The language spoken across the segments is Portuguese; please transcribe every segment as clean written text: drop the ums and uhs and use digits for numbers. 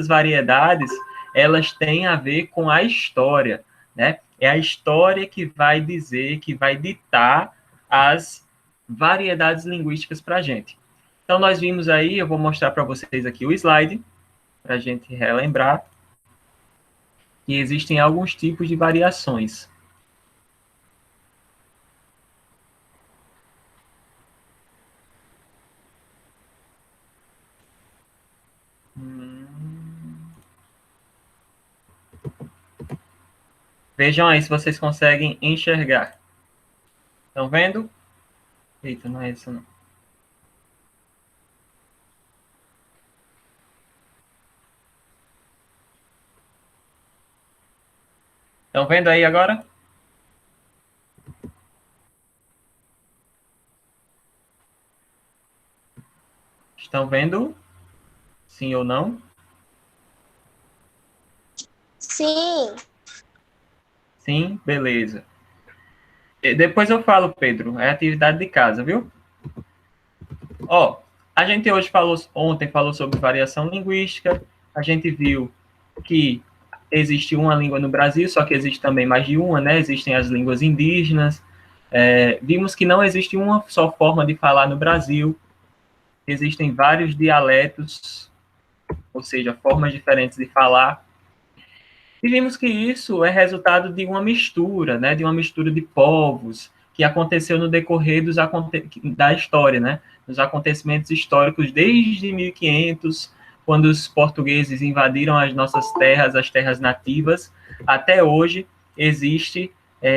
variedades, elas têm a ver com a história, né? É a história que vai dizer, que vai ditar as variedades linguísticas para a gente. Então, nós vimos aí, eu vou mostrar para vocês aqui o slide, para a gente relembrar, que existem alguns tipos de variações. Vejam aí se vocês conseguem enxergar. Estão vendo? Eita, não é isso não. Estão vendo aí agora? Estão vendo? Sim ou não? Sim. Sim, beleza. E depois eu falo, Pedro, é atividade de casa, viu? Ó, a gente ontem falou sobre variação linguística, a gente viu que existe uma língua no Brasil, só que existe também mais de uma, né? Existem as línguas indígenas. Vimos que não existe uma só forma de falar no Brasil, existem vários dialetos, ou seja, formas diferentes de falar. E vimos que isso é resultado de uma mistura, né? De uma mistura de povos que aconteceu no decorrer da história, né? Dos acontecimentos históricos desde 1500, quando os portugueses invadiram as nossas terras, as terras nativas, até hoje existe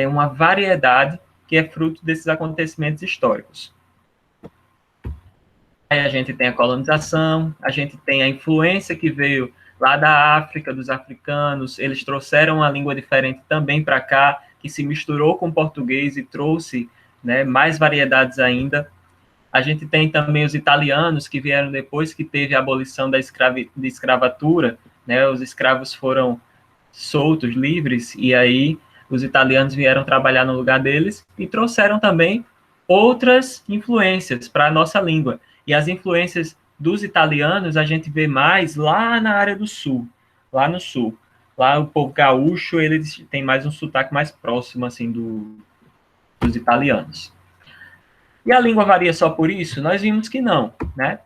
uma variedade que é fruto desses acontecimentos históricos. Aí a gente tem a colonização, a gente tem a influência que veio lá da África, dos africanos, eles trouxeram uma língua diferente também para cá, que se misturou com o português e trouxe, né, mais variedades ainda. A gente tem também os italianos, que vieram depois que teve a abolição da escravatura, né, os escravos foram soltos, livres, e aí os italianos vieram trabalhar no lugar deles e trouxeram também outras influências para a nossa língua. E as influências dos italianos a gente vê mais lá na área do sul, lá no sul. Lá o povo gaúcho, eles têm mais um sotaque mais próximo, assim, dos italianos. E a língua varia só por isso? Nós vimos que não, né?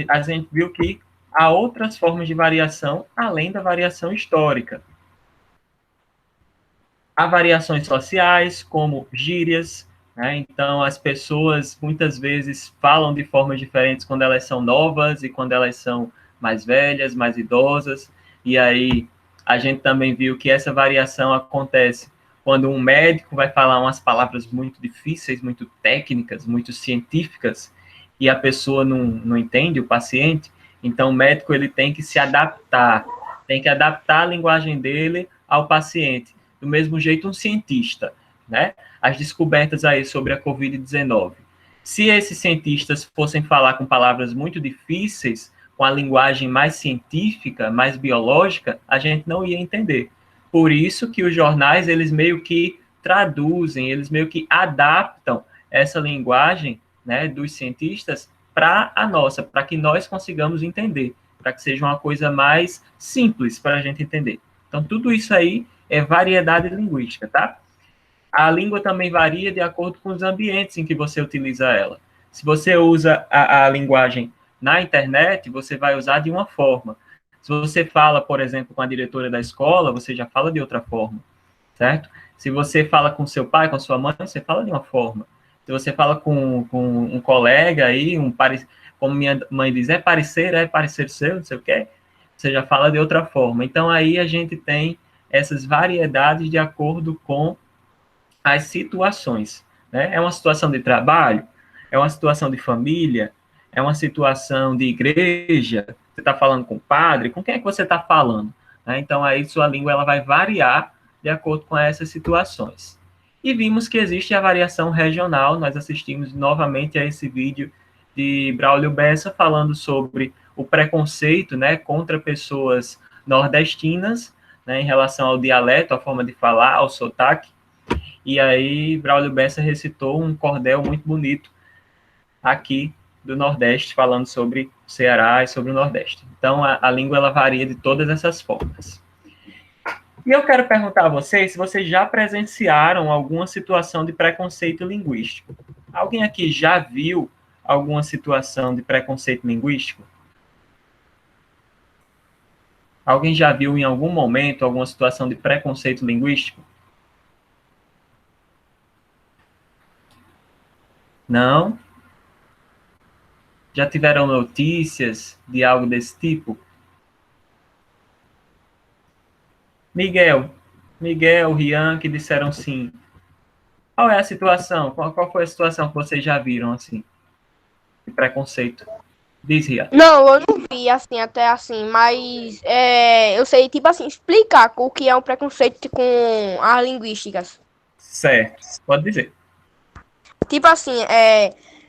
A gente viu que há outras formas de variação, além da variação histórica. Há variações sociais, como gírias, né? Então, as pessoas muitas vezes falam de formas diferentes quando elas são novas e quando elas são mais velhas, mais idosas. E aí, a gente também viu que essa variação acontece quando um médico vai falar umas palavras muito difíceis, muito técnicas, muito científicas, e a pessoa não entende, o paciente. Então, o médico ele tem que se adaptar, tem que adaptar a linguagem dele ao paciente. Do mesmo jeito, um cientista, né? As descobertas aí sobre a Covid-19. Se esses cientistas fossem falar com palavras muito difíceis, com a linguagem mais científica, mais biológica, a gente não ia entender. Por isso que os jornais, eles meio que traduzem, eles meio que adaptam essa linguagem, né, dos cientistas para a nossa, para que nós consigamos entender, para que seja uma coisa mais simples para a gente entender. Então, tudo isso aí é variedade linguística, tá? A língua também varia de acordo com os ambientes em que você utiliza ela. Se você usa a linguagem na internet, você vai usar de uma forma. Se você fala, por exemplo, com a diretora da escola, você já fala de outra forma, certo? Se você fala com seu pai, com sua mãe, você fala de uma forma. Se você fala com um colega aí, como minha mãe diz, é parecer seu, não sei o quê, você já fala de outra forma. Então, aí a gente tem essas variedades de acordo com as situações, né? É uma situação de trabalho, é uma situação de família, é uma situação de igreja, você está falando com o padre, com quem é que você está falando? Né? Então, aí sua língua ela vai variar de acordo com essas situações. E vimos que existe a variação regional, nós assistimos novamente a esse vídeo de Braulio Bessa falando sobre o preconceito, né, contra pessoas nordestinas, né, em relação ao dialeto, à forma de falar, ao sotaque. E aí, Braulio Bessa recitou um cordel muito bonito aqui do Nordeste, falando sobre o Ceará e sobre o Nordeste. Então, a língua, ela varia de todas essas formas. E eu quero perguntar a vocês se vocês já presenciaram alguma situação de preconceito linguístico. Alguém aqui já viu alguma situação de preconceito linguístico? Alguém já viu em algum momento alguma situação de preconceito linguístico? Não? Já tiveram notícias de algo desse tipo? Miguel, Rian, que disseram sim. Qual é a situação? Qual foi a situação que vocês já viram, assim, de preconceito? Diz, Rian. Não, eu não vi, assim, até assim, mas eu sei, tipo assim, explicar o que é um preconceito com as linguísticas. Certo, pode dizer. Tipo assim,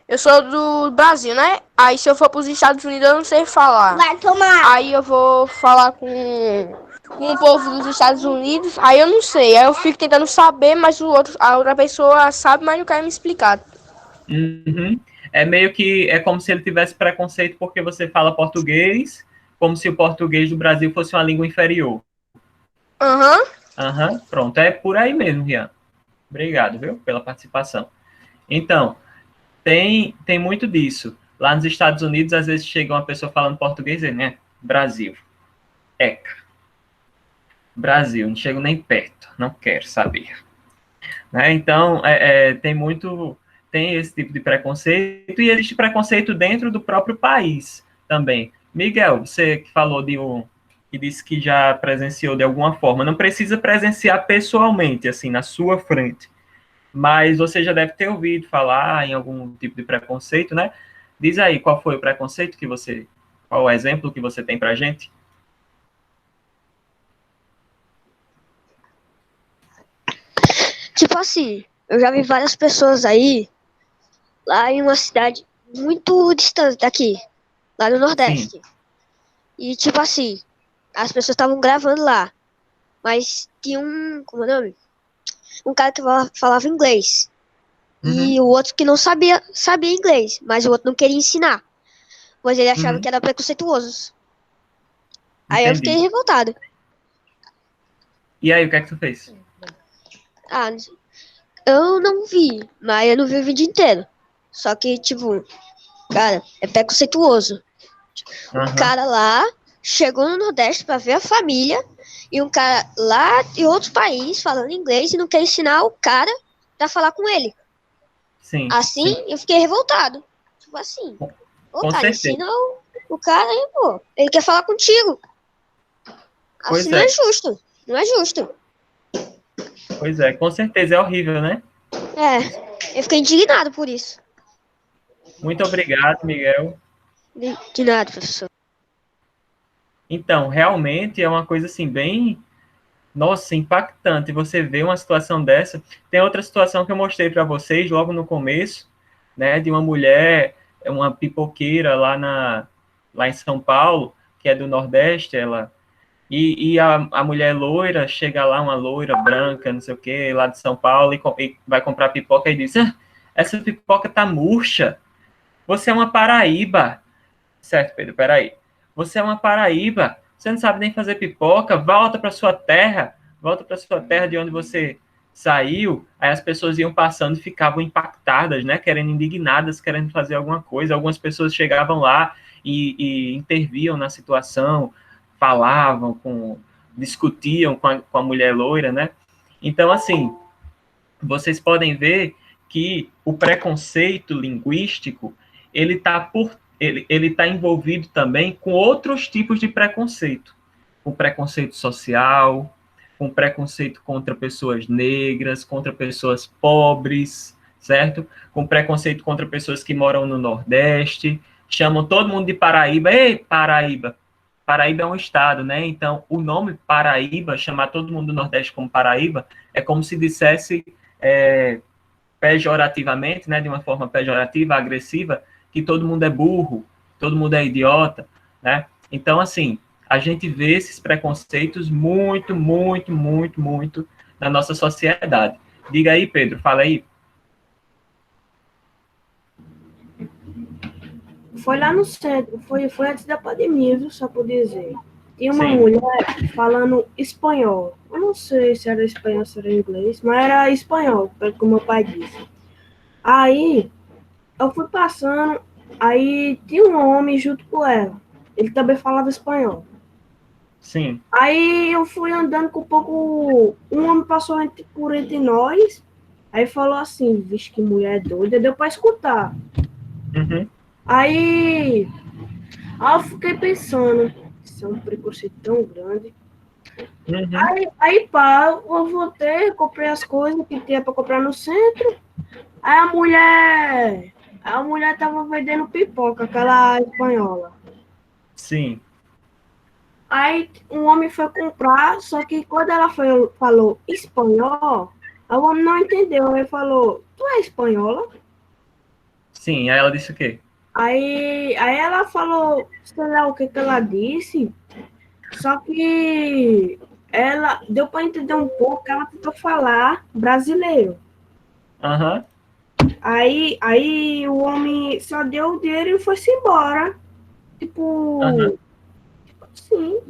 eu sou do Brasil, né? Aí se eu for pros Estados Unidos, eu não sei falar. Vai tomar. Aí eu vou falar com o povo dos Estados Unidos, aí eu não sei. Aí eu fico tentando saber, mas a outra pessoa sabe, mas não quer me explicar. Uhum. É meio que, é como se ele tivesse preconceito porque você fala português, como se o português do Brasil fosse uma língua inferior. Aham. Aham, pronto, é por aí mesmo, Rian. Obrigado, viu, pela participação. Então, tem muito disso. Lá nos Estados Unidos, às vezes chega uma pessoa falando português e, né, Brasil. Eca. Brasil, não chego nem perto, não quero saber. Né? Então, tem esse tipo de preconceito e existe preconceito dentro do próprio país também. Miguel, você que falou que disse que já presenciou de alguma forma, não precisa presenciar pessoalmente, assim, na sua frente, mas você já deve ter ouvido falar em algum tipo de preconceito, né? Diz aí, qual foi o preconceito qual o exemplo que você tem pra gente? Tipo assim, eu já vi várias pessoas aí, lá em uma cidade muito distante daqui, lá no Nordeste. Sim. E tipo assim, as pessoas estavam gravando lá, mas tinha como é o nome? Um cara que falava inglês. E o outro que não sabia inglês, mas o outro não queria ensinar, pois ele achava que era preconceituoso. Aí eu fiquei revoltado. E aí, o que é que tu fez? Ah, eu não vi, mas eu não vi o vídeo inteiro. Só que, tipo, cara, é preconceituoso. Um cara lá chegou no Nordeste pra ver a família e um cara lá de outro país falando inglês e não quer ensinar o cara pra falar com ele. Sim. Assim, sim. eu fiquei revoltado. Tipo assim, ô cara, ensina o cara aí, pô. Ele quer falar contigo. Assim não é justo. Não é justo. Pois é, com certeza, é horrível, né? Eu fiquei indignado por isso. Muito obrigado, Miguel. De nada, professor. Então, realmente é uma coisa assim, bem, nossa, impactante. Você vê uma situação dessa. Tem outra situação que eu mostrei para vocês logo no começo, né, de uma mulher, uma pipoqueira lá em São Paulo, que é do Nordeste, e a mulher loira, chega lá, uma loira branca, não sei o que, lá de São Paulo, e vai comprar pipoca e diz, essa pipoca tá murcha, você é uma Paraíba. Certo, Pedro, peraí. Você é uma Paraíba, você não sabe nem fazer pipoca, volta para sua terra de onde você saiu. Aí as pessoas iam passando e ficavam impactadas, né, querendo, indignadas, querendo fazer alguma coisa. Algumas pessoas chegavam lá e interviam na situação, falavam, discutiam com a mulher loira, né? Então, assim, vocês podem ver que o preconceito linguístico, ele está envolvido também com outros tipos de preconceito, com preconceito social, com preconceito contra pessoas negras, contra pessoas pobres, certo? Com preconceito contra pessoas que moram no Nordeste, chamam todo mundo de Paraíba. Ei, Paraíba! Paraíba é um estado, né? Então, o nome Paraíba, chamar todo mundo do Nordeste como Paraíba, é como se dissesse pejorativamente, né, de uma forma pejorativa, agressiva, que todo mundo é burro, todo mundo é idiota, né? Então, assim, a gente vê esses preconceitos muito, muito, muito, muito na nossa sociedade. Diga aí, Pedro, fala aí. Foi lá no centro, foi antes da pandemia, viu, só por dizer. Tinha uma Sim. mulher falando espanhol. Eu não sei se era espanhol, se era inglês, mas era espanhol, como meu pai disse. Aí, eu fui passando, aí tinha um homem junto com ela. Ele também falava espanhol. Sim. Aí eu fui andando com um pouco. Um homem passou por entre nós. Aí falou assim: vixe, que mulher doida. Deu pra escutar. Uhum. Aí eu fiquei pensando: isso é um preconceito tão grande. Uhum. Aí pá, eu voltei, comprei as coisas que tinha pra comprar no centro. Aí a mulher tava vendendo pipoca, aquela espanhola. Sim. Aí um homem foi comprar, só que quando ela falou espanhol, o homem não entendeu. Ele falou, tu é espanhola? Sim. Aí ela disse o quê? Aí ela falou, sei lá o que ela disse, só que ela deu para entender um pouco que ela tentou falar brasileiro. Aham. Aí o homem só deu o dinheiro e foi-se embora. Aham. Tipo assim.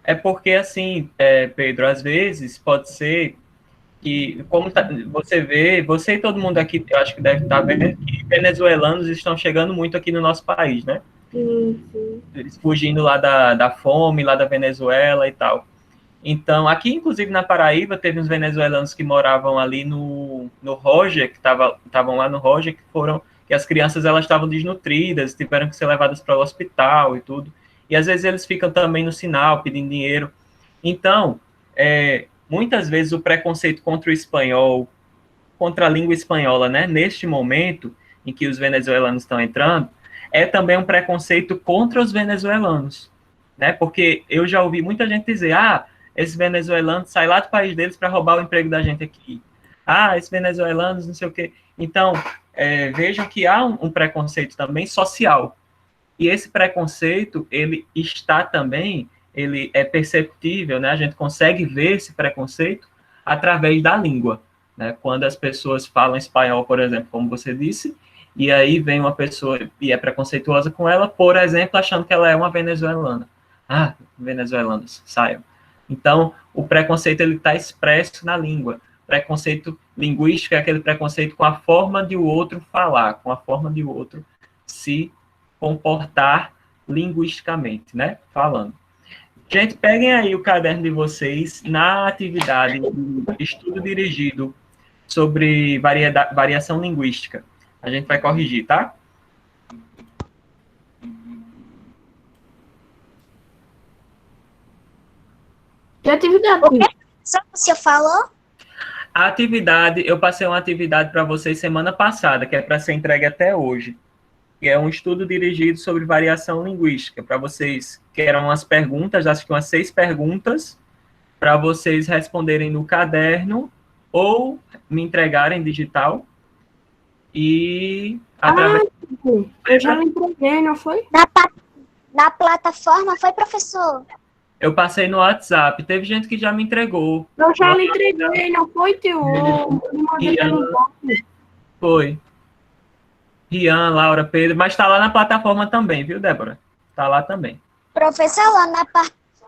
É porque, assim, Pedro, às vezes pode ser que, como você vê, você e todo mundo aqui, eu acho que deve estar vendo que venezuelanos estão chegando muito aqui no nosso país, né? Sim. Eles fugindo lá da fome, lá da Venezuela e tal. Então, aqui, inclusive, na Paraíba, teve uns venezuelanos que moravam ali no Roger, que estavam lá no Roger, que as crianças elas estavam desnutridas, tiveram que ser levadas para o hospital e tudo. E às vezes eles ficam também no sinal, pedindo dinheiro. Então, muitas vezes o preconceito contra o espanhol, contra a língua espanhola, né, neste momento em que os venezuelanos estão entrando, é também um preconceito contra os venezuelanos, né? Porque eu já ouvi muita gente dizer, esses venezuelanos saem lá do país deles para roubar o emprego da gente aqui. Esses venezuelanos, não sei o quê. Então, vejam que há um preconceito também social. E esse preconceito, ele está também, ele é perceptível, né? A gente consegue ver esse preconceito através da língua, né? Quando as pessoas falam espanhol, por exemplo, como você disse, e aí vem uma pessoa e é preconceituosa com ela, por exemplo, achando que ela é uma venezuelana. Venezuelanos, saiam. Então, o preconceito ele está expresso na língua. Preconceito linguístico é aquele preconceito com a forma de o outro falar, com a forma de o outro se comportar linguisticamente, né? Falando. Gente, peguem aí o caderno de vocês na atividade de estudo dirigido sobre variação linguística. A gente vai corrigir, tá? Que atividade? Só você falou? A atividade, eu passei uma atividade para vocês semana passada, que é para ser entregue até hoje, que é um estudo dirigido sobre variação linguística, para vocês, que eram umas perguntas, acho que umas 6 perguntas, para vocês responderem no caderno ou me entregarem digital e através Eu já entreguei, não foi? Na plataforma foi, professor? eu passei no WhatsApp. Teve gente que já me entregou. Eu já lhe entreguei, não foi, tio? Eu me mandei pelo WhatsApp. Foi. Rian, Laura, Pedro, mas está lá na plataforma também, viu, Débora? Está lá também. Professor, lá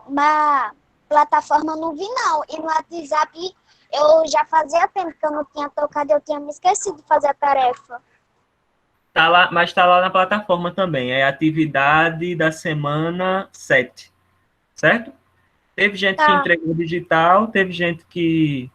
na plataforma eu não vi, não. E no WhatsApp eu já fazia tempo que eu não tinha tocado, eu tinha me esquecido de fazer a tarefa. Tá lá, mas está lá na plataforma também. É a atividade da semana 7, certo? Teve gente que entregou digital, teve gente que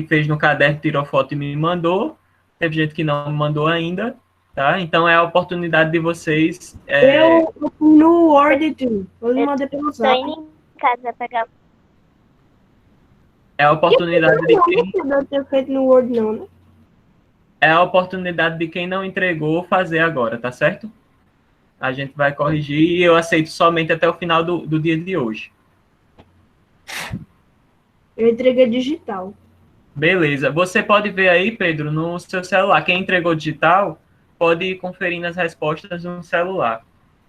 fez no caderno, tirou foto e me mandou, teve gente que não me mandou ainda, tá? Então é a oportunidade de vocês... Eu fui no Word, tio. Eu lhe mandei pelo Tô WhatsApp. indo em casa pegar. É a oportunidade de quem... Eu não ter feito no Word, não, né? É a oportunidade de quem não entregou fazer agora, tá certo? A gente vai corrigir e eu aceito somente até o final do dia de hoje. Eu entreguei digital. Beleza. Você pode ver aí, Pedro, no seu celular. Quem entregou digital pode ir conferindo as respostas no celular.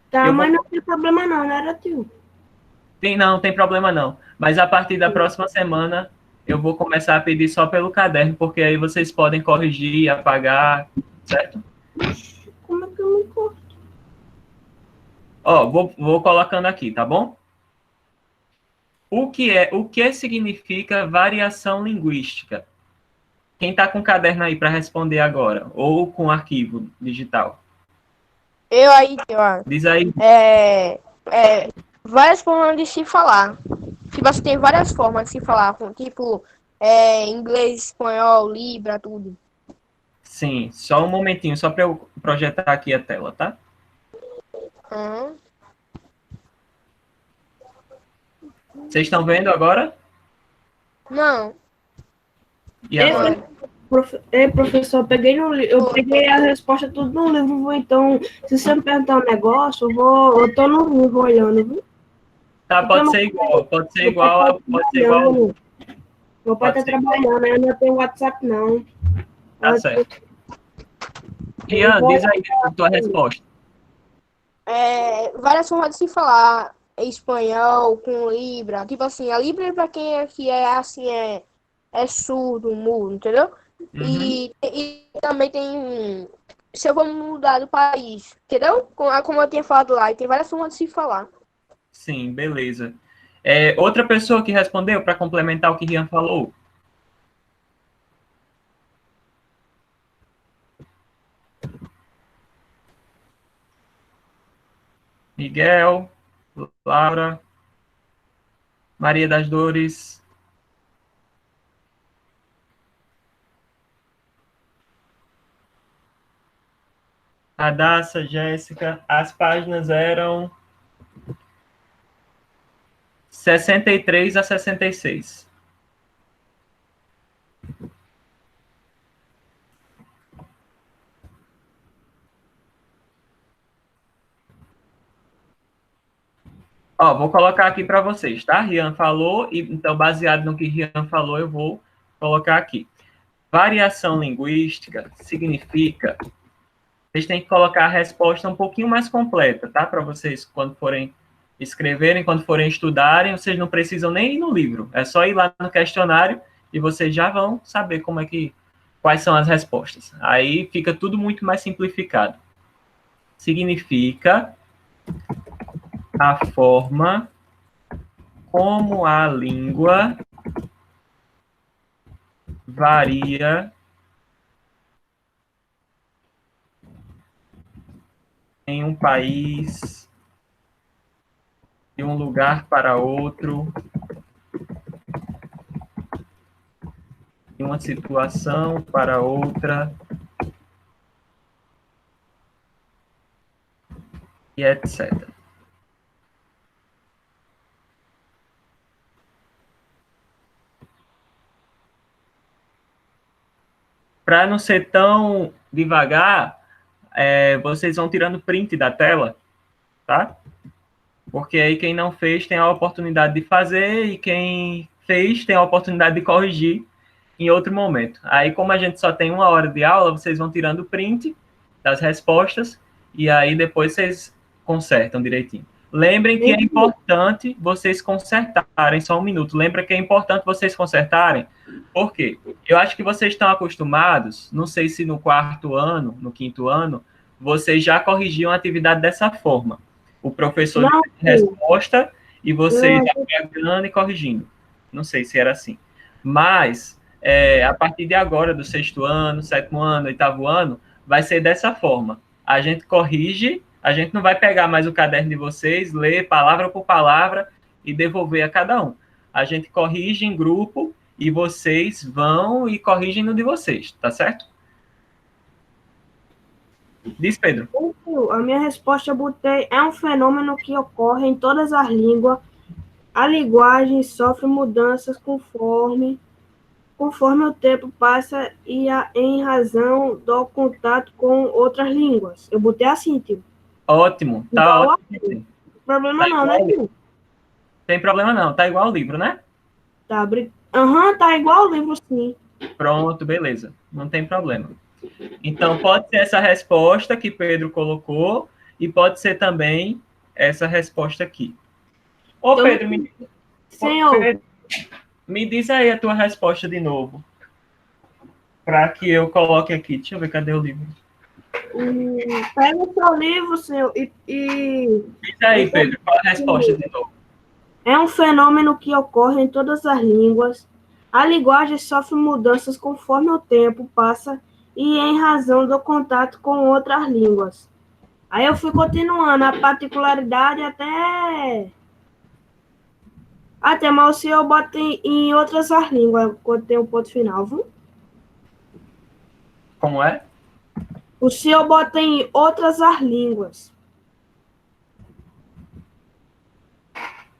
Tá, mas não tem problema não, não era, tio? Não tem problema não. Mas a partir da próxima semana eu vou começar a pedir só pelo caderno, porque aí vocês podem corrigir, apagar, certo? Como é que eu não me importa. Ó, vou colocando aqui, tá bom? O que significa variação linguística? Quem está com o caderno aí para responder agora? Ou com arquivo digital? Eu aí, ó. Diz aí. Várias formas de se falar. Tipo assim, tem várias formas de se falar, tipo, inglês, espanhol, libra, tudo. Sim, só um momentinho, só para eu projetar aqui a tela, tá? Uhum. Vocês estão vendo agora? Não. E agora? Professor, eu peguei a resposta tudo no livro, então, se você me perguntar um negócio, eu tô no livro olhando, viu? Tá, pode ser igual. Meu pai tá trabalhando, eu não tenho WhatsApp, não. Tá certo. Ian, diz aí a tua resposta. Várias formas de se falar espanhol com libra. Tipo assim, a libra é pra quem aqui é surdo, mudo, entendeu? Uhum. E também tem. Se eu vou mudar do país, entendeu? Como eu tinha falado lá, e tem várias formas de se falar. Sim, beleza. Outra pessoa que respondeu para complementar o que Rian falou. Miguel, Laura, Maria das Dores. Adassa, Jéssica. As páginas eram 63 a 66. Ó, vou colocar aqui para vocês, tá? Rian falou, e então, baseado no que Rian falou, eu vou colocar aqui. Variação linguística significa... Vocês têm que colocar a resposta um pouquinho mais completa, tá? Para vocês, quando forem escreverem, quando forem estudarem, vocês não precisam nem ir no livro. É só ir lá no questionário e vocês já vão saber quais são as respostas. Aí fica tudo muito mais simplificado. Significa a forma como a língua varia em um país, de um lugar para outro, de uma situação para outra, e etc. Para não ser tão devagar, vocês vão tirando print da tela, tá? Porque aí quem não fez tem a oportunidade de fazer e quem fez tem a oportunidade de corrigir em outro momento. Aí, como a gente só tem 1 hora de aula, vocês vão tirando print das respostas e aí depois vocês consertam direitinho. Lembrem que é importante vocês consertarem, só 1 minuto. Lembra que é importante vocês consertarem. Por quê? Eu acho que vocês estão acostumados, não sei se no 4º ano, no 5º ano, vocês já corrigiam a atividade dessa forma. O professor dá a resposta e vocês já pegando e corrigindo. Não sei se era assim. Mas, a partir de agora, do 6º ano, 7º ano, 8º ano, vai ser dessa forma. A gente corrige, a gente não vai pegar mais o caderno de vocês, ler palavra por palavra e devolver a cada um. A gente corrige em grupo e vocês vão e corrigem no de vocês, tá certo? Diz, Pedro. A minha resposta eu botei, é um fenômeno que ocorre em todas as línguas. A linguagem sofre mudanças conforme o tempo passa e em razão do contato com outras línguas. Eu botei assim, tio. Ótimo, tá igual ótimo. Problema tá não, né, tio? Tem problema não, tá igual o livro, né? Tá, tá igual o livro, sim. Pronto, beleza, não tem problema. Então, pode ser essa resposta que Pedro colocou e pode ser também essa resposta aqui. Ô, então, Pedro, me diz aí a tua resposta de novo. Para que eu coloque aqui. Deixa eu ver, cadê o livro? Pega o seu livro, senhor, Diz aí, Pedro, qual a resposta de novo? É um fenômeno que ocorre em todas as línguas. A linguagem sofre mudanças conforme o tempo passa e em razão do contato com outras línguas. Aí eu fui continuando a particularidade até, mas o senhor bota em outras as línguas quando tem um ponto final, viu? Como é? O senhor bota em outras as línguas.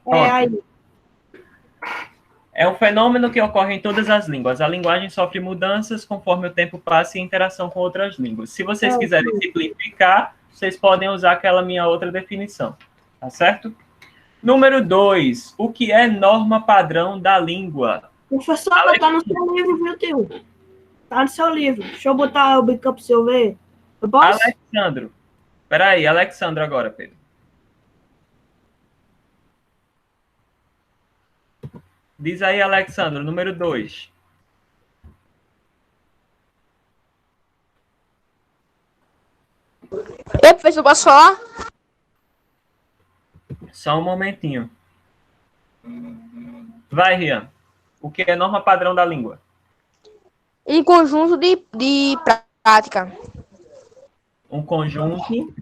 Aí. É um fenômeno que ocorre em todas as línguas. A linguagem sofre mudanças conforme o tempo passa e a interação com outras línguas. Se vocês quiserem simplificar, vocês podem usar aquela minha outra definição. Tá certo? Número 2. O que é norma padrão da língua? Professor, tá no seu livro, viu, tio? Tá no seu livro. Deixa eu botar o bico para o senhor ver. Eu posso? Alexandro. Peraí, Alexandro agora, Pedro. Diz aí, Alexandro, número 2. Ei, professor, posso falar? Só um momentinho. Vai, Rian. O que é norma padrão da língua? Um conjunto de prática. Um conjunto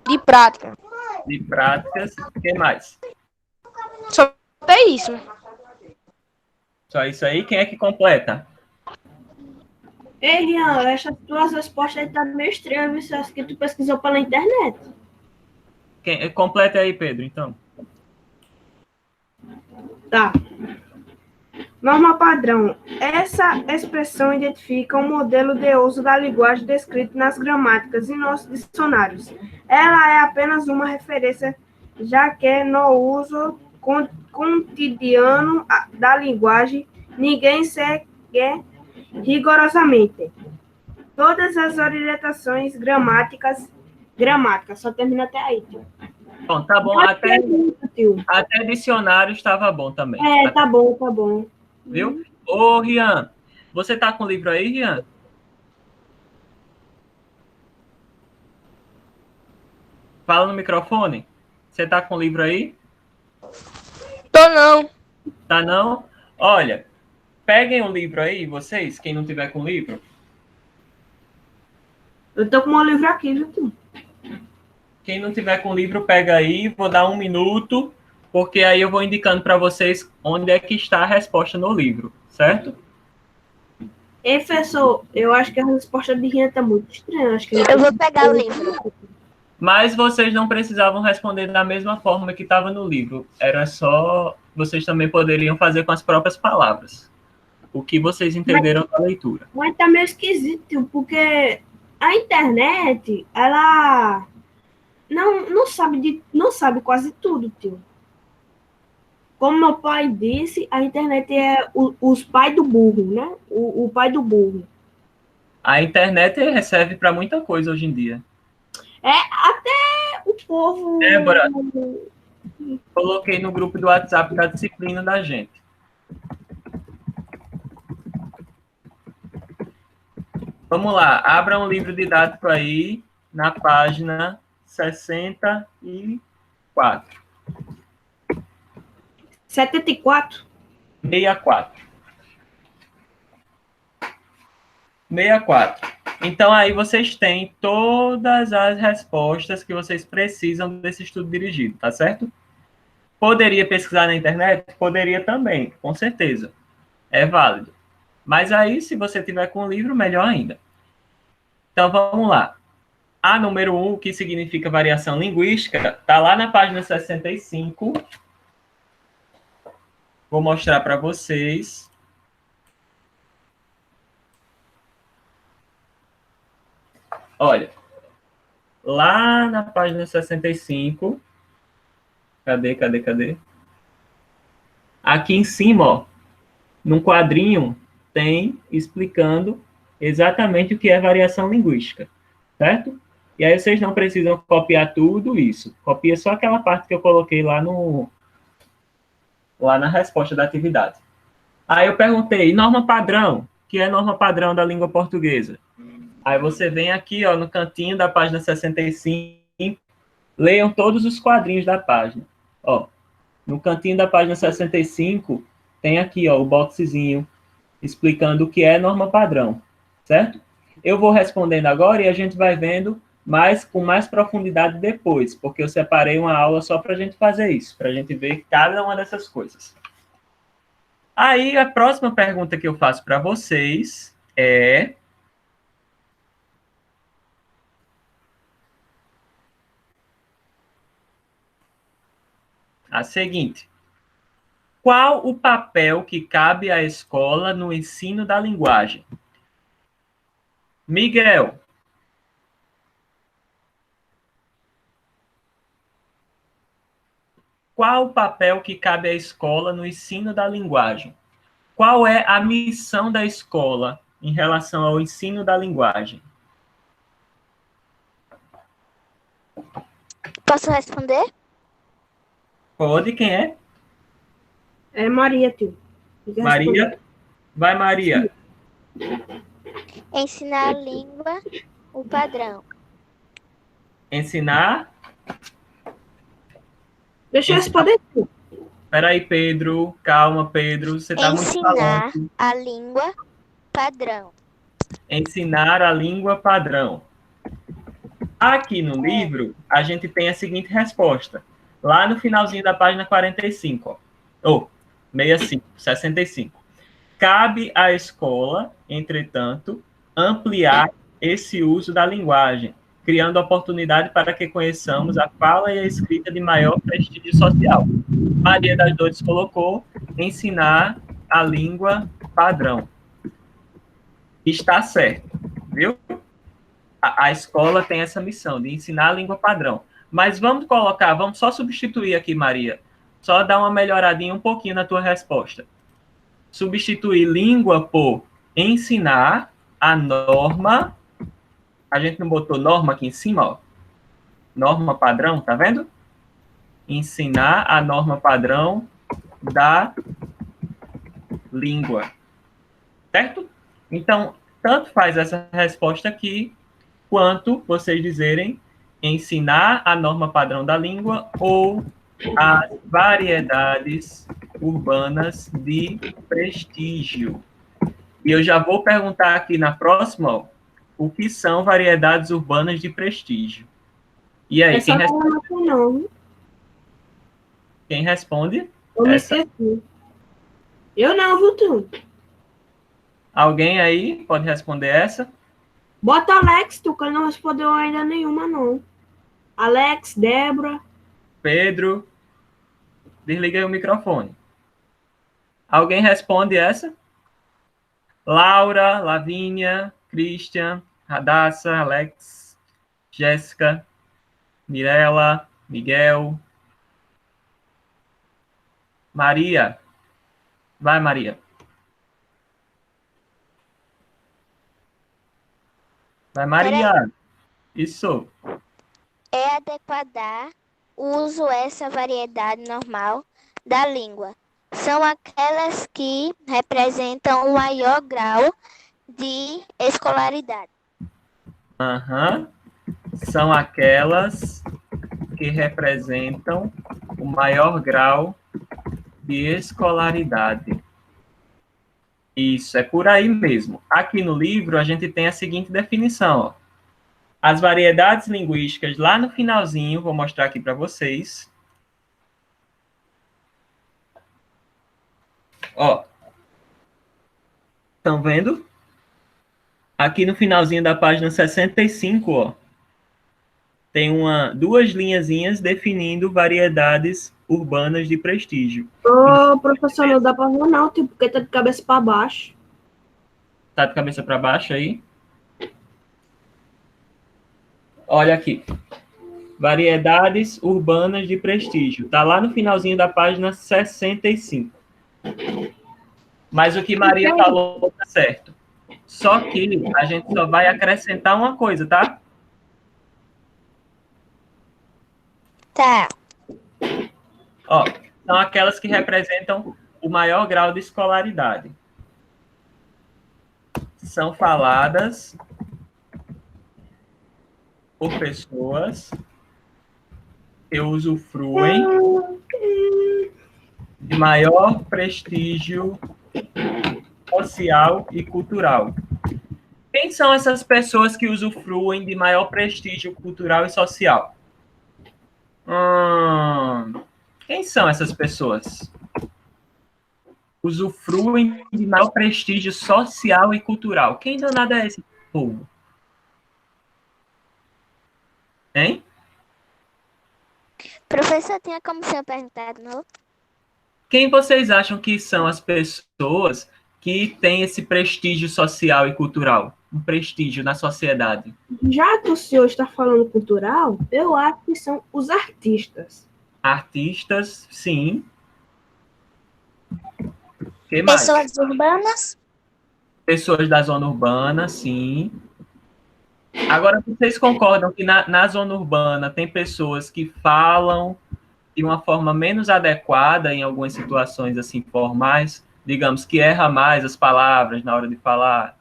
De prática. de práticas. O que mais? Só é isso. Só isso aí? Quem é que completa? Ei, Rian, essas tuas respostas aí tá meio estranhas, viu? Acho que tu pesquisou pela internet. Completa aí, Pedro, então. Tá. Norma padrão. Essa expressão identifica um modelo de uso da linguagem descrito nas gramáticas e nos dicionários. Ela é apenas uma referência, já que no uso cotidiano da linguagem, ninguém segue rigorosamente todas as orientações gramáticas, só termina até aí, tio. Bom, tá bom. Até dicionário estava bom também. Tá bom. Viu? Ô, Rian, você tá com o livro aí, Rian? Fala no microfone. Você tá com o livro aí? Tô não. Tá não? Olha, peguem o livro aí, vocês, quem não tiver com o livro. Eu tô com o livro aqui, viu, tio? Quem não tiver com o livro, pega aí. Vou dar 1 minuto, porque aí eu vou indicando para vocês onde é que está a resposta no livro, certo? Ei, professor, eu acho que a resposta de Rian tá muito estranha. Acho que Eu vou pegar o livro. Mas vocês não precisavam responder da mesma forma que estava no livro. Era só... Vocês também poderiam fazer com as próprias palavras. O que vocês entenderam da leitura. Mas tá meio esquisito, tio, porque a internet, ela não sabe quase tudo, tio. Como meu pai disse, a internet é os pais do burro, né? O pai do burro. A internet serve para muita coisa hoje em dia. Até o povo... Débora, coloquei no grupo do WhatsApp da disciplina da gente. Vamos lá, abra um livro didático aí na página 64. 74? 64. 64. Então, aí vocês têm todas as respostas que vocês precisam desse estudo dirigido, tá certo? Poderia pesquisar na internet? Poderia também, com certeza. É válido. Mas aí, se você tiver com o livro, melhor ainda. Então, vamos lá. A número 1, que significa variação linguística, está lá na página 65. Vou mostrar para vocês. Olha, lá na página 65, cadê? Aqui em cima, ó, num quadrinho, tem explicando exatamente o que é variação linguística, certo? E aí vocês não precisam copiar tudo isso. Copia só aquela parte que eu coloquei lá na resposta da atividade. Aí eu perguntei, norma padrão? O que é norma padrão da língua portuguesa? Aí você vem aqui, ó, no cantinho da página 65, leiam todos os quadrinhos da página. Ó, no cantinho da página 65, tem aqui, ó, o boxezinho explicando o que é norma padrão, certo? Eu vou respondendo agora e a gente vai vendo com mais profundidade depois, porque eu separei uma aula só para a gente fazer isso, para a gente ver cada uma dessas coisas. Aí, a próxima pergunta que eu faço para vocês é... a seguinte: qual o papel que cabe à escola no ensino da linguagem? Miguel. Qual o papel que cabe à escola no ensino da linguagem? Qual é a missão da escola em relação ao ensino da linguagem? Posso responder? Pode, quem é? É Maria, tio. Maria? Vai, Maria. Ensinar a língua, o padrão. Ensinar? Deixa eu responder, tio. Peraí, Pedro. Calma, Pedro. Você está muito Ensinar falante. a língua padrão. Ensinar a língua padrão. Aqui no livro, a gente tem a seguinte resposta. Lá no finalzinho da página 45, ó. Ou, 65. Cabe à escola, entretanto, ampliar esse uso da linguagem, criando oportunidade para que conheçamos a fala e a escrita de maior prestígio social. Maria das Dores colocou ensinar a língua padrão. Está certo, viu? A escola tem essa missão de ensinar a língua padrão. Mas vamos só substituir aqui, Maria. Só dar uma melhoradinha um pouquinho na tua resposta. Substituir língua por ensinar a norma. A gente não botou norma aqui em cima, ó. Norma padrão, tá vendo? Ensinar a norma padrão da língua. Certo? Então, tanto faz essa resposta aqui, quanto vocês dizerem ensinar a norma padrão da língua ou as variedades urbanas de prestígio. E eu já vou perguntar aqui na próxima, ó, o que são variedades urbanas de prestígio. E aí, quem responde? Quem responde? Eu me esqueci. Eu não, viu, tu? Alguém aí pode responder essa? Bota Alex, tu, que ele não respondeu ainda nenhuma, não. Alex, Débora. Pedro, desliguei o microfone. Alguém responde essa? Laura, Lavínia, Christian, Radassa, Alex, Jéssica, Mirela, Miguel, Maria. Vai, Maria. Vai, Maria. Isso. É adequar uso essa variedade normal da língua. São aquelas que representam o maior grau de escolaridade. São aquelas que representam o maior grau de escolaridade. Isso, é por aí mesmo. Aqui no livro, a gente tem a seguinte definição, ó. As variedades linguísticas, lá no finalzinho, vou mostrar aqui para vocês. Ó. Estão vendo? Aqui no finalzinho da página 65, ó. Tem duas linhazinhas definindo variedades urbanas de prestígio. Ô, professor, não dá para ver não, tipo, porque tá de cabeça para baixo. Tá de cabeça para baixo aí? Olha aqui. Variedades urbanas de prestígio. Tá lá no finalzinho da página 65. Mas o que Maria falou tá certo. Só que a gente só vai acrescentar uma coisa, tá? Tá. Ó, são aquelas que representam o maior grau de escolaridade. São faladas por pessoas que usufruem de maior prestígio social e cultural. Quem são essas pessoas que usufruem de maior prestígio cultural e social? Quem são essas pessoas? Usufruem de maior prestígio social e cultural. Quem danado é esse povo? Hein? Professor, tinha como o senhor perguntar de novo? Quem vocês acham que são as pessoas que têm esse prestígio social e cultural? Um prestígio na sociedade. Já que o senhor está falando cultural, eu acho que são os artistas. Artistas, sim. Que mais? Pessoas urbanas? Pessoas da zona urbana, sim. Agora, vocês concordam que na zona urbana tem pessoas que falam de uma forma menos adequada em algumas situações assim formais, digamos que erra mais as palavras na hora de falar?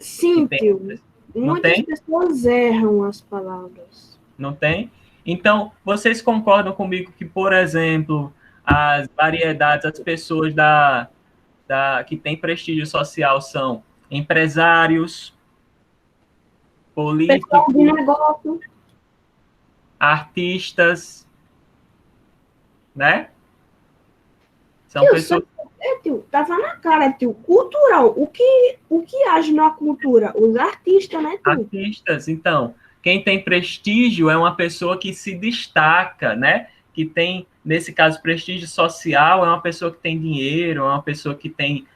Sim, Tem, tio. não Muitas tem? pessoas erram as palavras. Não tem? Então, vocês concordam comigo que, por exemplo, as variedades, as pessoas que têm prestígio social são empresários, Pessoal de políticos, negócio. artistas, né? São Tio, pessoas tio, tava na cara, tio. Cultural. O que age na cultura? Os artistas, né, tio? artistas. Então, quem tem prestígio é uma pessoa que se destaca, né? Que tem, nesse caso, prestígio social, é uma pessoa que tem dinheiro, é uma pessoa que tem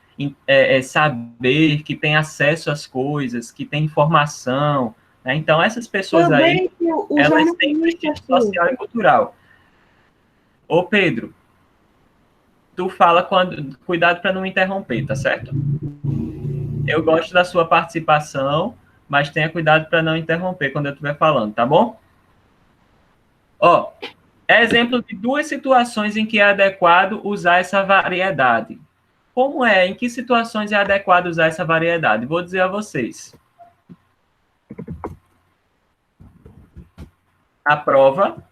saber, que tem acesso às coisas, que tem informação, né? Então, essas pessoas aí, Também, tio, os elas têm jornalistas, prestígio tio. social e cultural. Ô, Pedro, tu fala quando... Cuidado para não me interromper, tá certo? Eu gosto da sua participação, mas tenha cuidado para não interromper quando eu estiver falando, tá bom? Ó, é exemplo de duas situações em que é adequado usar essa variedade. Como é? Em que situações é adequado usar essa variedade? Vou dizer a vocês. A prova,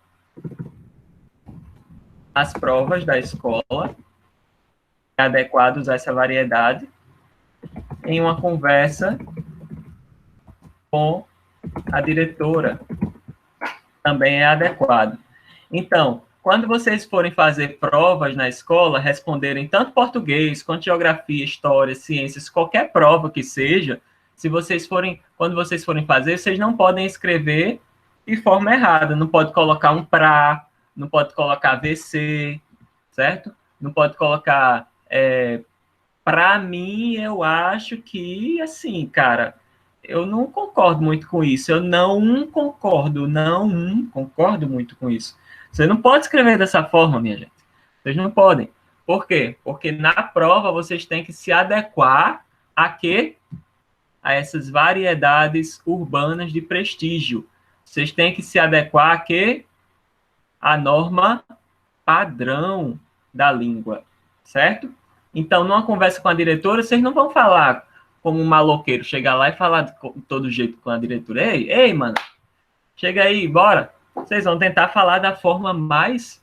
as provas da escola, é adequado usar essa variedade. Em uma conversa com a diretora, também é adequado. Então, quando vocês forem fazer provas na escola, responderem tanto português quanto geografia, história, ciências, qualquer prova que seja, quando vocês forem fazer, vocês não podem escrever de forma errada. Não pode colocar um pra, não pode colocar VC, certo? Não pode colocar para mim, eu acho que, assim, cara, eu não concordo muito com isso. Eu não concordo muito com isso. Você não pode escrever dessa forma, minha gente. Vocês não podem. Por quê? Porque na prova vocês têm que se adequar a quê? A essas variedades urbanas de prestígio. Vocês têm que se adequar a quê? A norma padrão da língua, certo? Então, numa conversa com a diretora, vocês não vão falar como um maloqueiro, chegar lá e falar de todo jeito com a diretora. Ei, mano, chega aí, bora. Vocês vão tentar falar da forma mais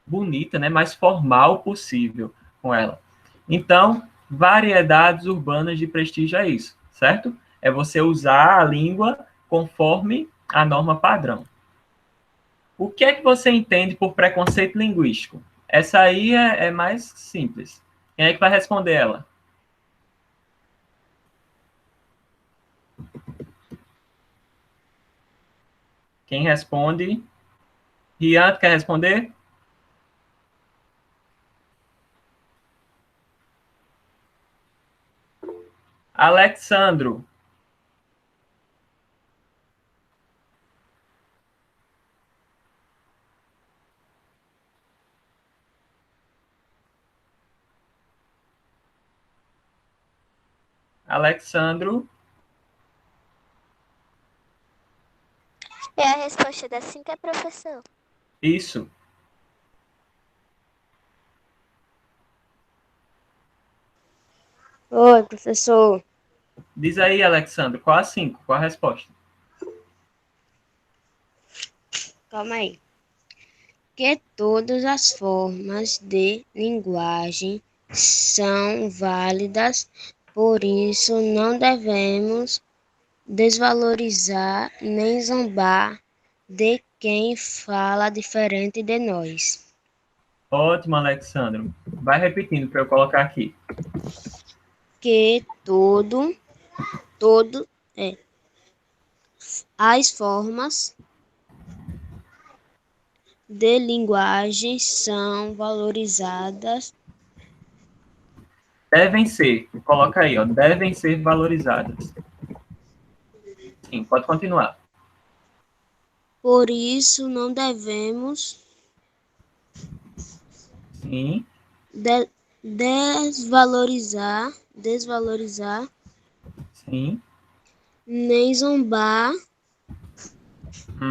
bonita, né, mais formal possível com ela. Então, variedades urbanas de prestígio é isso, certo? É você usar a língua conforme a norma padrão. O que é que você entende por preconceito linguístico? Essa aí é mais simples. Quem é que vai responder ela? Quem responde? Rian, quer responder? Alexandro. Alexandro. É a resposta da 5, é professor. Isso. Oi, professor. Diz aí, Alexandro, qual a 5? Qual a resposta? Calma aí. Que todas as formas de linguagem são válidas, por isso não devemos desvalorizar nem zombar de quem fala diferente de nós. Ótimo, Alexandro. Vai repetindo para eu colocar aqui. Que as formas de linguagem são valorizadas. Devem ser. Coloca aí, ó. Devem ser valorizadas. Sim, pode continuar. Por isso não devemos Sim. desvalorizar Sim. nem zombar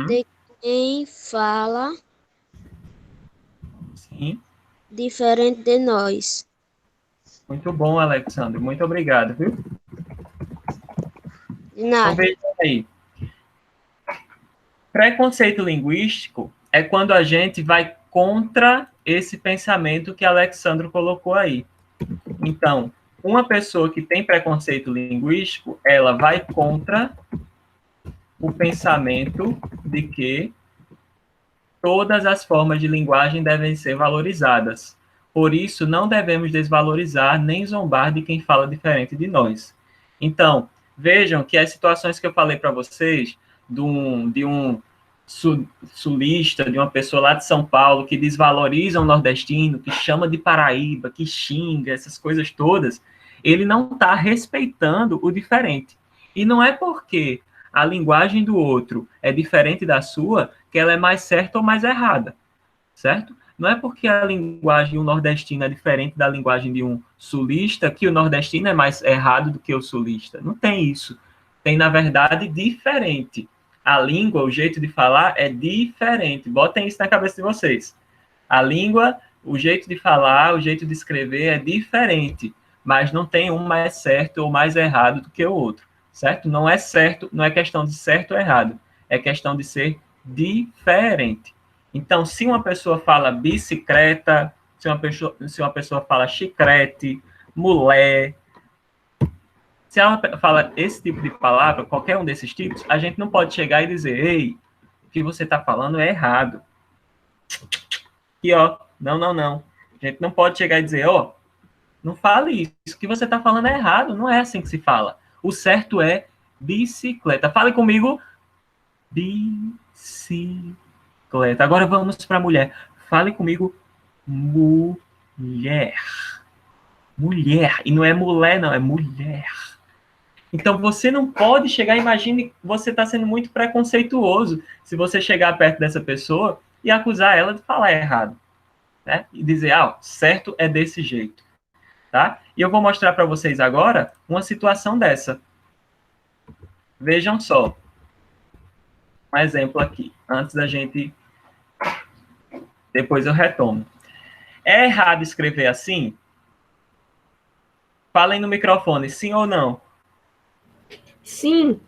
de quem fala Sim. diferente de nós. Muito bom, Alexandre. Muito obrigado, viu? De nada. Então, veja aí. Preconceito linguístico é quando a gente vai contra esse pensamento que Alexandre colocou aí. Então, uma pessoa que tem preconceito linguístico, ela vai contra o pensamento de que todas as formas de linguagem devem ser valorizadas. Por isso, não devemos desvalorizar nem zombar de quem fala diferente de nós. Então, vejam que as situações que eu falei para vocês, de um sulista, de uma pessoa lá de São Paulo, que desvaloriza o nordestino, que chama de Paraíba, que xinga, essas coisas todas, ele não está respeitando o diferente. E não é porque a linguagem do outro é diferente da sua que ela é mais certa ou mais errada, certo? Não é porque a linguagem de um nordestino é diferente da linguagem de um sulista que o nordestino é mais errado do que o sulista. Não tem isso. Tem, na verdade, diferente. A língua, o jeito de falar é diferente. Botem isso na cabeça de vocês. A língua, o jeito de falar, o jeito de escrever é diferente, mas não tem um mais certo ou mais errado do que o outro, certo? Não é certo, não é questão de certo ou errado, é questão de ser diferente. Então, se uma pessoa fala bicicleta, se uma pessoa fala chiclete, mulher, se ela fala esse tipo de palavra, qualquer um desses tipos, a gente não pode chegar e dizer, ei, o que você está falando é errado. E, ó, não. A gente não pode chegar e dizer, ó, não fale isso, o que você está falando é errado, não é assim que se fala. O certo é bicicleta. Fale comigo, bicicleta. Agora vamos para mulher. Fale comigo, mulher. Mulher. E não é mulher, não, é mulher. Então, você não pode chegar, imagine, você está sendo muito preconceituoso se você chegar perto dessa pessoa e acusar ela de falar errado, né? E dizer, certo é desse jeito, tá? E eu vou mostrar para vocês agora uma situação dessa. Vejam só. Um exemplo aqui, antes da gente... Depois eu retomo. É errado escrever assim? Falem no microfone, sim ou não? Sim.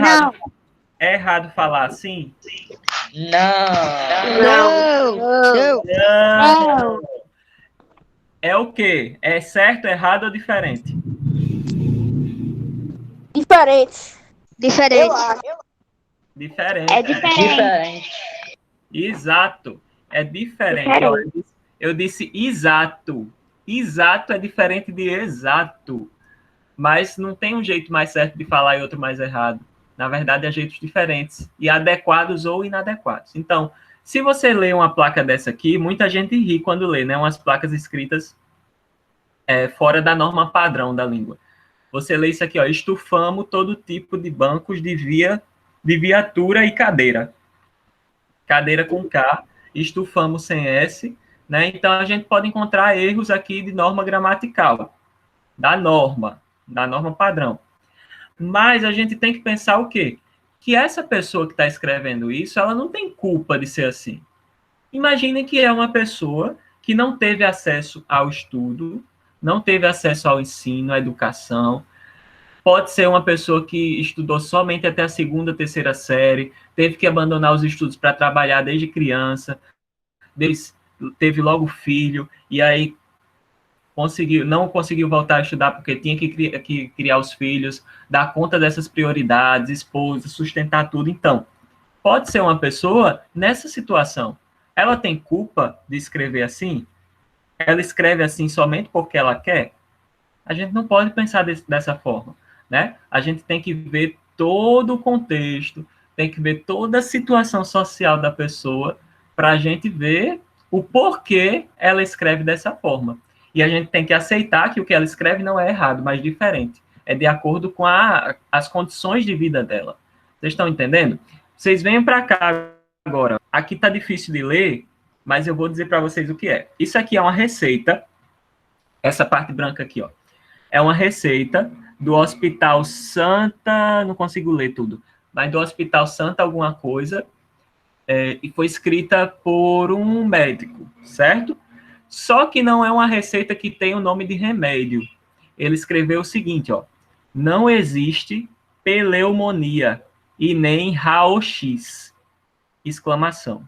Não. É errado falar assim? Não. É o quê? É certo, errado ou diferente? Diferente. Diferente. Diferente. É diferente. Exato. É diferente. Ó, eu disse exato. Exato é diferente de exato. Mas não tem um jeito mais certo de falar e outro mais errado. Na verdade, é jeitos diferentes. E adequados ou inadequados. Então, se você lê uma placa dessa aqui, muita gente ri quando lê, né? Umas placas escritas fora da norma padrão da língua. Você lê isso aqui, ó. Estufamos todo tipo de bancos de viatura e cadeira. Cadeira com K, estufamos sem S, né? Então, a gente pode encontrar erros aqui de norma gramatical. Da norma padrão. Mas a gente tem que pensar o quê? Que essa pessoa que está escrevendo isso, ela não tem culpa de ser assim. Imagine que é uma pessoa que não teve acesso ao estudo, não teve acesso ao ensino, à educação, Pode ser uma pessoa que estudou somente até a segunda, terceira série, teve que abandonar os estudos para trabalhar desde criança, teve logo filho, e aí não conseguiu voltar a estudar porque tinha que criar os filhos, dar conta dessas prioridades, esposa, sustentar tudo. Então, pode ser uma pessoa nessa situação. Ela tem culpa de escrever assim? Ela escreve assim somente porque ela quer? A gente não pode pensar dessa forma, né? A gente tem que ver todo o contexto, tem que ver toda a situação social da pessoa para a gente ver o porquê ela escreve dessa forma. E a gente tem que aceitar que o que ela escreve não é errado, mas diferente. É de acordo com as condições de vida dela. Vocês estão entendendo? Vocês venham para cá agora. Aqui está difícil de ler, mas eu vou dizer para vocês o que é. Isso aqui é uma receita. Essa parte branca aqui, ó. É uma receita do Hospital Santa... Não consigo ler tudo. Mas do Hospital Santa alguma coisa. E foi escrita por um médico, certo? Só que não é uma receita que tem o nome de remédio. Ele escreveu o seguinte, ó. Não existe pneumonia e nem raio-x. Exclamação.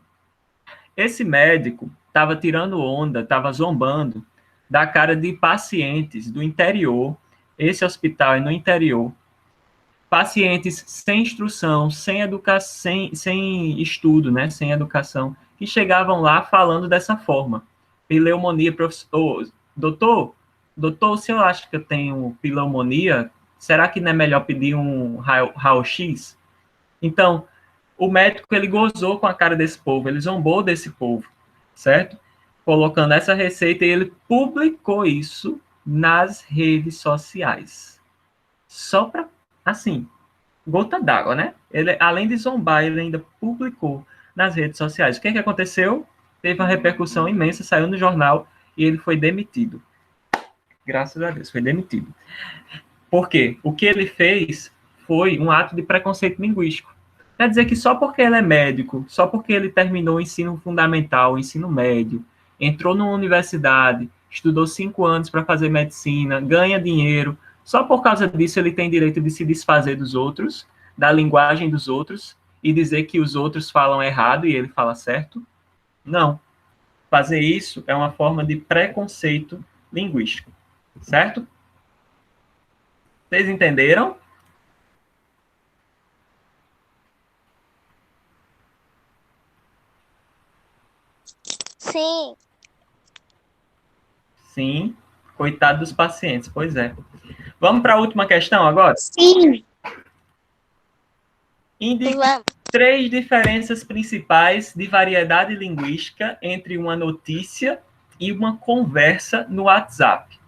Esse médico estava tirando onda, estava zombando da cara de pacientes do interior. Esse hospital é no interior. Pacientes sem instrução, sem educação, sem estudo, né? Sem educação, que chegavam lá falando dessa forma. Pneumonia, professor. Doutor, o senhor acha que eu tenho pneumonia? Será que não é melhor pedir um raio-x? Então, o médico, ele gozou com a cara desse povo, ele zombou desse povo, certo? Colocando essa receita e ele publicou isso nas redes sociais. Só para, assim, gota d'água, né? Ele, além de zombar, ele ainda publicou nas redes sociais. O que aconteceu? Teve uma repercussão imensa, saiu no jornal e ele foi demitido. Graças a Deus, foi demitido. Por quê? O que ele fez foi um ato de preconceito linguístico. Quer dizer que só porque ele é médico, só porque ele terminou o ensino fundamental, o ensino médio, entrou numa universidade, estudou 5 anos para fazer medicina, ganha dinheiro, só por causa disso ele tem direito de se desfazer dos outros, da linguagem dos outros, e dizer que os outros falam errado e ele fala certo? Não. Fazer isso é uma forma de preconceito linguístico. Certo? Vocês entenderam? Sim. Sim. Coitado dos pacientes, pois é. Vamos para a última questão agora? Sim. Indique 3 diferenças principais de variedade linguística entre uma notícia e uma conversa no WhatsApp.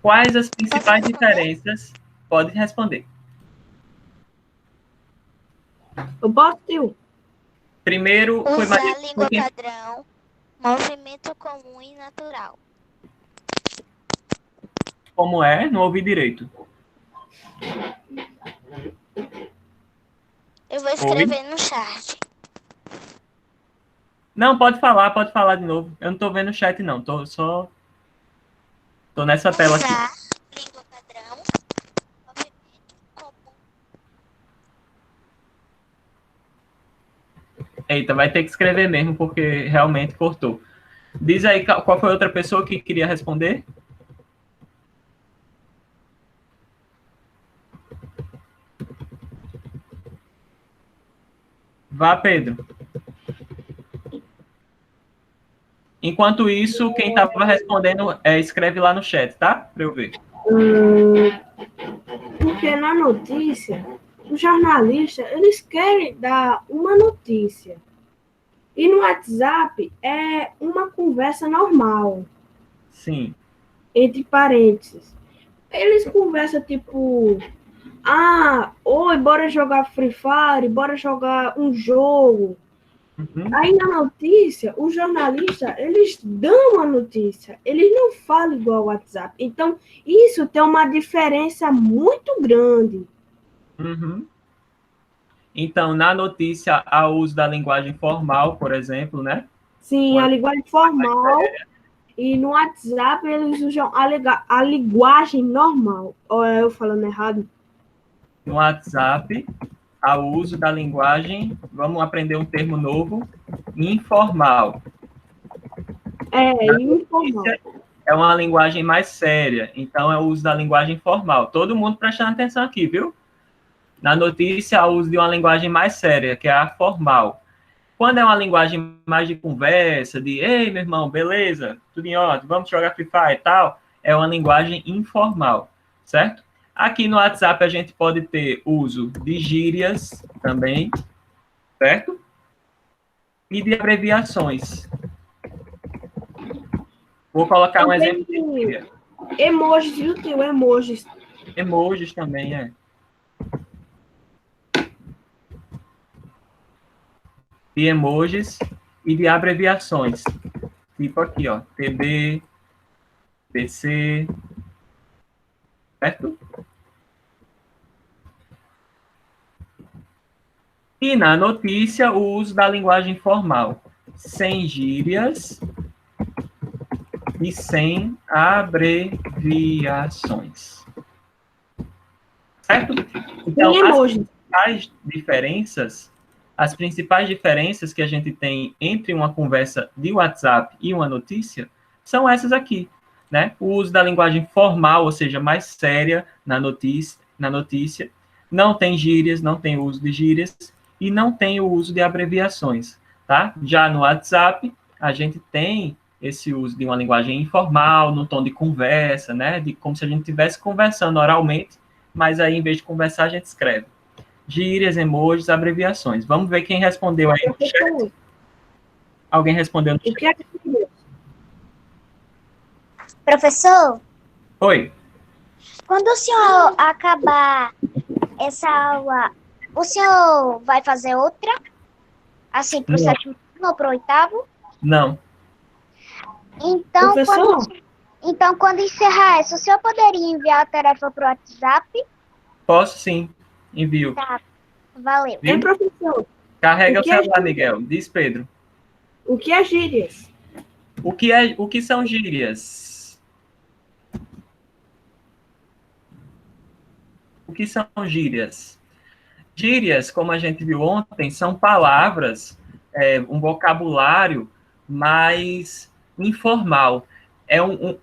Quais as principais diferenças? Pode responder. Eu posso, tio? Primeiro, foi Usar a língua padrão, movimento comum e natural. Como é? Não ouvi direito. Eu vou escrever no chat. Não, pode falar de novo. Eu não estou vendo o chat, não. Tô nessa tela aqui. Usar língua padrão, movimento comum. Eita, vai ter que escrever mesmo, porque realmente cortou. Diz aí qual foi a outra pessoa que queria responder? Vá, Pedro. Enquanto isso, quem estava respondendo, escreve lá no chat, tá? Para eu ver. Porque na notícia, os jornalistas, eles querem dar uma notícia. E no WhatsApp é uma conversa normal. Sim. Entre parênteses. Eles conversam tipo... oi, bora jogar Free Fire, bora jogar um jogo. Uhum. Aí na notícia, os jornalistas, eles dão a notícia, eles não falam igual ao WhatsApp. Então, isso tem uma diferença muito grande. Uhum. Então, na notícia, há o uso da linguagem formal, por exemplo, né? Sim, a linguagem formal. E no WhatsApp, eles usam a linguagem normal. Ou eu falando errado? no WhatsApp ao uso da linguagem, vamos aprender um termo novo, informal. Informal. É uma linguagem mais séria, então é o uso da linguagem formal. Todo mundo prestando atenção aqui, viu? Na notícia, há o uso de uma linguagem mais séria, que é a formal. Quando é uma linguagem mais de conversa, de, ei, meu irmão, beleza, tudo em ordem, vamos jogar Free Fire e tal, é uma linguagem informal, certo? Aqui no WhatsApp a gente pode ter uso de gírias também, certo? E de abreviações. Vou colocar um exemplo de gíria. Emojis, viu, tio? Emojis. Emojis também, é. De emojis e de abreviações. Tipo aqui, ó, TB, PC, certo? E na notícia, o uso da linguagem formal, sem gírias e sem abreviações. Certo? Então, as principais diferenças que a gente tem entre uma conversa de WhatsApp e uma notícia são essas aqui, né? O uso da linguagem formal, ou seja, mais séria na notícia, não tem gírias, não tem uso de gírias e não tem o uso de abreviações, tá? Já no WhatsApp, a gente tem esse uso de uma linguagem informal, no tom de conversa, né? De como se a gente estivesse conversando oralmente, mas aí, em vez de conversar, a gente escreve. Gírias, emojis, abreviações. Vamos ver quem respondeu aí no chat. Alguém respondeu no chat? Professor? Oi. Quando o senhor acabar essa aula, o senhor vai fazer outra? Assim, para o sétimo ou para o oitavo? Não. Então, quando encerrar essa, o senhor poderia enviar a tarefa para o WhatsApp? Posso sim. Envio. Tá. Valeu. Hein, professor? Carrega o celular, Miguel. Diz, Pedro. O que é gírias? O que são gírias? O que são gírias? Gírias, como a gente viu ontem, são palavras, um vocabulário mais informal.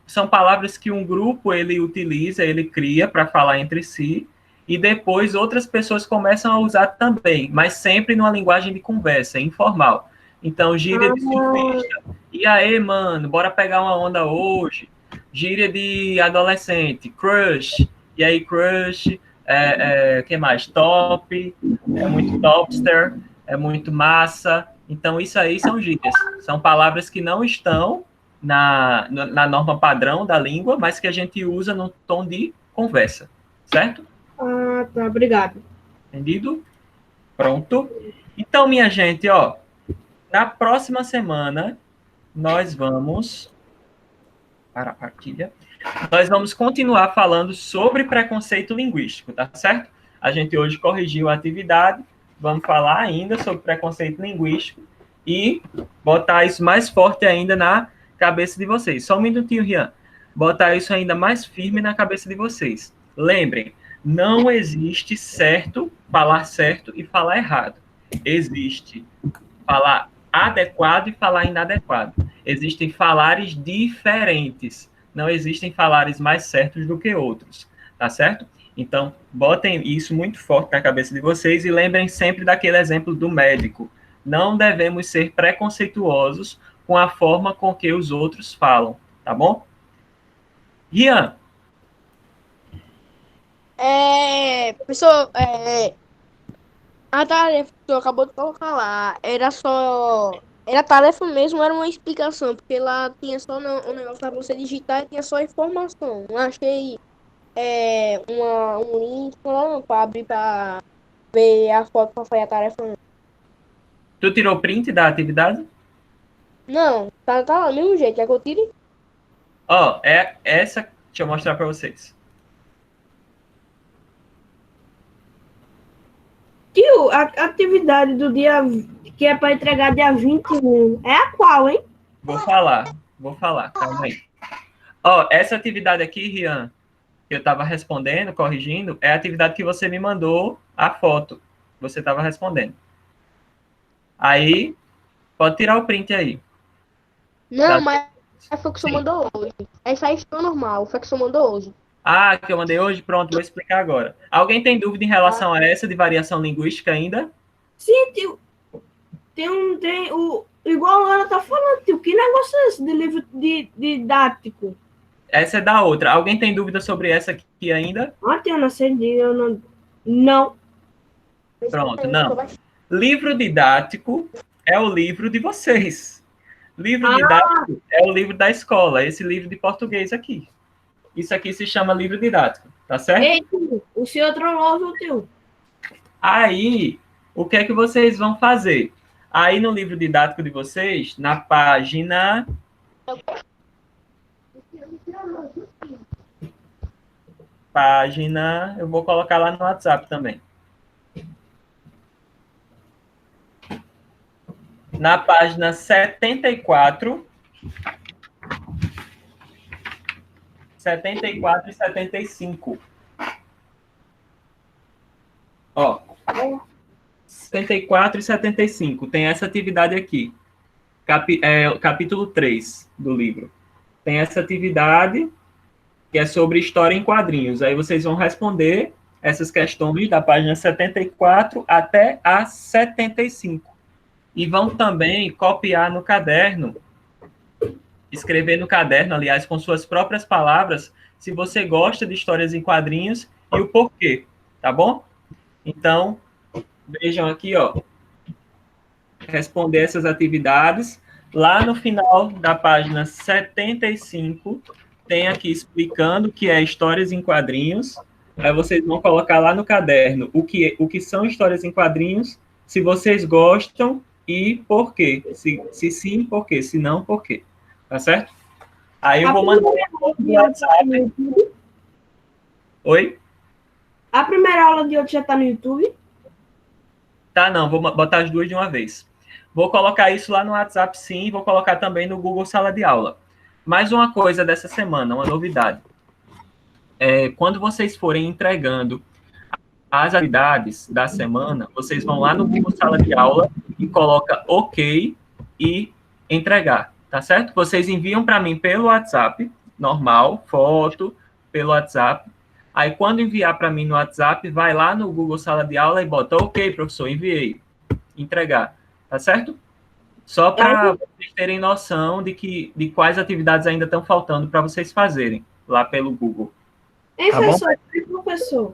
São palavras que um grupo ele utiliza, ele cria para falar entre si, e depois outras pessoas começam a usar também, mas sempre numa linguagem de conversa, informal. Então, gíria de surfista. E aí, mano, bora pegar uma onda hoje. Gíria de adolescente, crush. E aí, crush, que mais? Top, é muito topster, é muito massa. Então, isso aí são gírias. São palavras que não estão na norma padrão da língua, mas que a gente usa no tom de conversa, certo? Ah, tá, obrigado. Entendido? Pronto. Então, minha gente, ó, na próxima semana, nós vamos... Para a partilha. Nós vamos continuar falando sobre preconceito linguístico, tá certo? A gente hoje corrigiu a atividade, vamos falar ainda sobre preconceito linguístico e botar isso mais forte ainda na cabeça de vocês. Só um minutinho, Rian. Botar isso ainda mais firme na cabeça de vocês. Lembrem, não existe falar certo e falar errado. Existe falar adequado e falar inadequado. Existem falares diferentes. Não existem falares mais certos do que outros. Tá certo? Então, botem isso muito forte na cabeça de vocês e lembrem sempre daquele exemplo do médico. Não devemos ser preconceituosos com a forma com que os outros falam. Tá bom? Rian. Pessoal, a tarefa que tu acabou de colocar lá, era tarefa mesmo, era uma explicação, porque lá tinha só um negócio para você digitar e tinha só informação. Não achei um link lá para abrir para ver a foto qual foi a tarefa. Não. Tu tirou print da atividade? Não, tá lá do mesmo jeito, quer que eu tire? Ó, essa, deixa eu mostrar para vocês. Tio, a atividade do dia que é para entregar dia 21, é a qual, hein? Vou falar, calma aí. Ó, essa atividade aqui, Rian, que eu estava respondendo, corrigindo, é a atividade que você me mandou a foto. Você estava respondendo. Aí, pode tirar o print aí. Não, mas foi o que o senhor mandou hoje. Essa aí ficou normal, foi o que o senhor mandou hoje. Ah, que eu mandei hoje? Pronto, vou explicar agora. Alguém tem dúvida em relação a essa de variação linguística ainda? Sim, tio. Igual a Ana tá falando, tio. Que negócio é esse de livro didático? Essa é da outra. Alguém tem dúvida sobre essa aqui ainda? Ah, tio, eu não sei, eu não... Não. Pronto, não. Livro didático é o livro de vocês. Livro didático é o livro da escola, esse livro de português aqui. Isso aqui se chama livro didático, tá certo? Ei, tio, o senhor trollou, viu, tio? Aí, o que é que vocês vão fazer? Aí no livro didático de vocês, na página... eu vou colocar lá no WhatsApp também. Na página 74... 74 e 75. Ó, 74 e 75. Tem essa atividade aqui. Capítulo 3 do livro. Tem essa atividade que é sobre história em quadrinhos. Aí vocês vão responder essas questões da página 74 até a 75. E vão também copiar no caderno, escrever no caderno, aliás, com suas próprias palavras, se você gosta de histórias em quadrinhos e o porquê, tá bom? Então, vejam aqui, ó, responder essas atividades. Lá no final da página 75, tem aqui explicando o que é histórias em quadrinhos. Aí vocês vão colocar lá no caderno o que são histórias em quadrinhos, se vocês gostam e por quê. Se sim, por quê. Se não, por quê. Tá certo? Aí eu vou mandar no WhatsApp. Oi? A primeira aula de hoje já tá no YouTube? Tá, não. Vou botar as duas de uma vez. Vou colocar isso lá no WhatsApp, sim. Vou colocar também no Google Sala de Aula. Mais uma coisa dessa semana, uma novidade. Quando vocês forem entregando as atividades da semana, vocês vão lá no Google Sala de Aula e coloca OK e entregar. Tá certo? Vocês enviam para mim pelo WhatsApp, normal, foto, pelo WhatsApp. Aí, quando enviar para mim no WhatsApp, vai lá no Google Sala de Aula e bota OK, professor, enviei. Entregar. Tá certo? Só para vocês terem noção de quais atividades ainda estão faltando para vocês fazerem lá pelo Google. Ei, tá professor.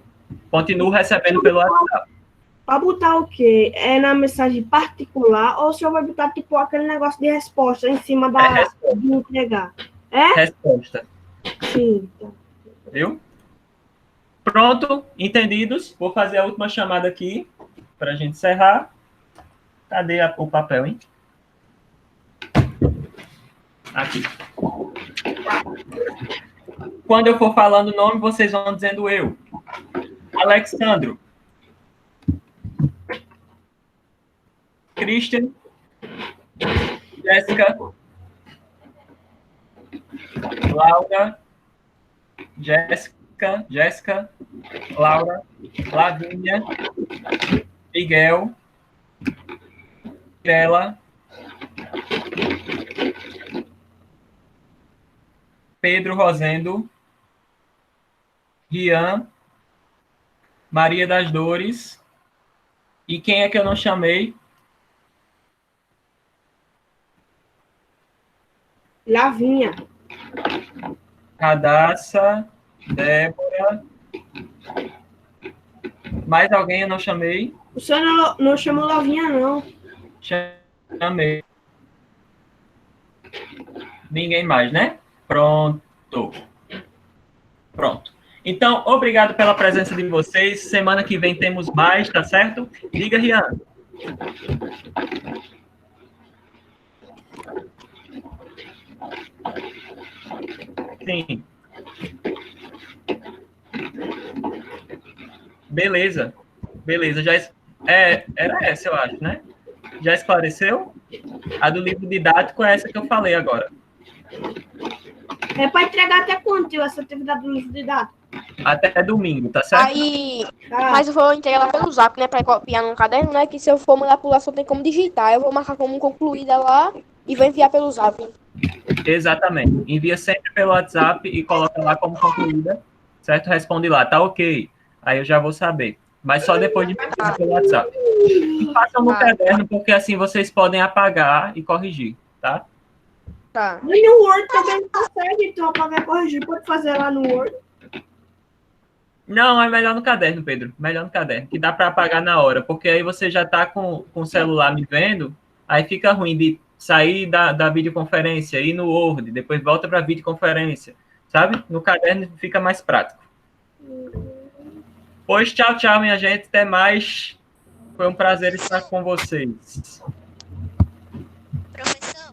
Continuo recebendo pelo WhatsApp. Para botar o quê? É na mensagem particular ou o senhor vai botar tipo aquele negócio de resposta em cima de entregar? É? Resposta. Sim. Tá. Viu? Pronto, entendidos? Vou fazer a última chamada aqui para a gente encerrar. Cadê o papel, hein? Aqui. Quando eu for falando o nome, vocês vão dizendo eu. Alexandro. Christian, Jéssica, Laura, Jéssica, Laura, Lavínia, Miguel, Mirela, Pedro Rosendo, Rian, Maria das Dores, e quem é que eu não chamei? Lavinha. Radassa, Débora. Mais alguém eu não chamei? O senhor não chamou Lavinha, não. Chamei. Ninguém mais, né? Pronto. Pronto. Então, obrigado pela presença de vocês. Semana que vem temos mais, tá certo? Diga, Rian. Sim. Beleza. Já era essa, eu acho, né? Já esclareceu? A do livro didático é essa que eu falei agora. É para entregar até quanto essa atividade do livro didático? até domingo, tá certo? Aí, Tá. mas eu vou entregar lá pelo Zap, né? Pra copiar no caderno, né? Que se eu for mandar pro lá, só tem como digitar. Eu vou marcar como concluída lá e vou enviar pelo Zap. Exatamente. Envia sempre pelo WhatsApp e coloca lá como concluída, certo? Responde lá, tá ok. Aí eu já vou saber. Mas só depois de me enviar pelo WhatsApp. E façam no caderno, porque assim vocês podem apagar e corrigir, tá? Tá. E no Word também consegue, então, apagar e corrigir. Pode fazer lá no Word. Não, é melhor no caderno, Pedro. Melhor no caderno, que dá para apagar na hora, porque aí você já tá com o celular me vendo, aí fica ruim de sair da videoconferência, ir no Word, depois volta para a videoconferência, sabe? No caderno fica mais prático. Pois tchau, tchau, minha gente. Até mais. Foi um prazer estar com vocês. Professor,